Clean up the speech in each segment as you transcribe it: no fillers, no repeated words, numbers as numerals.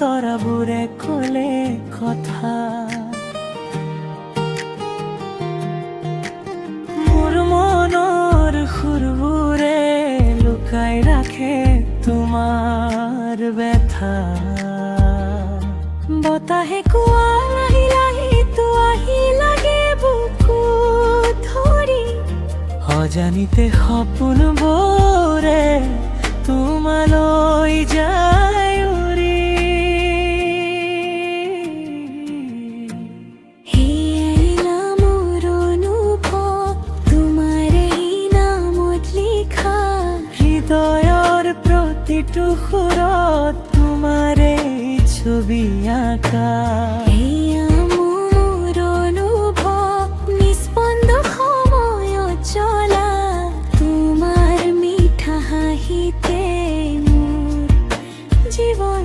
তৰাবোৰে ক'লে কথা। মোৰ মনৰ সুৰবোৰে লুকাই ৰাখে তোমাৰ ব্যথা। বতাহে কোৱা লাহি লাহি তো আহি লাগে বুকুত ধৰি। অজানিতে সপোনবোৰে তোমালৈ যায় উৰি। হেৰা মোৰ অনুভৱ তোমাৰ এই নামত লিখা। হৃদয়ৰ প্ৰতিটো সুৰত তোমাৰে ছবি আঁকা। এয়া মোৰ অনুভৱ নিস্পন্দ সময়ত চলা। তোমাৰ মিঠা হাঁহিতে মোৰ জীৱন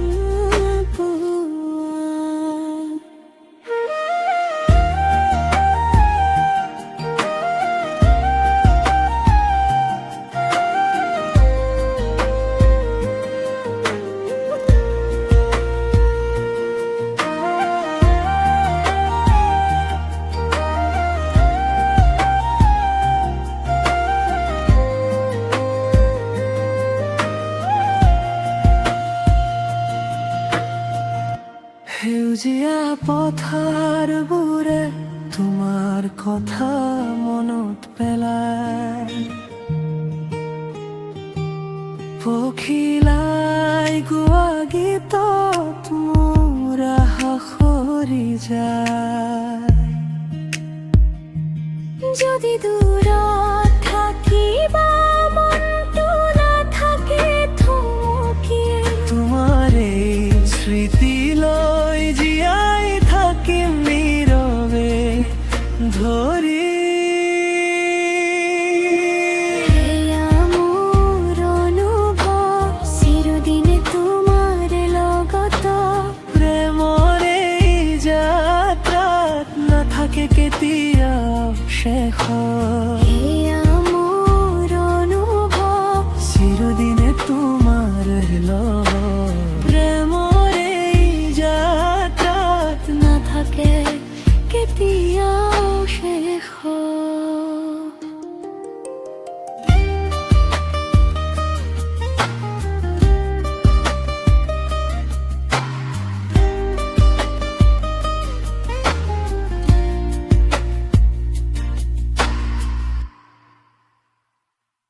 সেউজীয়া পথাৰবোৰে তোমাৰ কথা মনত পেলায়। পখিলাই গোৱা গীতত মোৰ আশা সৰি যায়। যদি দূৰত থাকিবা মনটো নাথাকে থমকি। তোমাৰ এই স্মৃতিলৈ জীয়াই থাকিম নীৰৱে ধৰি। এয়া মোৰ অনুভৱ চিৰদিনে তোমাৰ লগত। প্ৰেমৰ এই যাত্ৰাত নাথাকে কেতিয়াও শেষ। এয়া মোৰ অনুভৱ চিৰদিনে তোমাৰ লগত। প্ৰেমৰ এই যাত্ৰাত নাথাকে কেতিয়া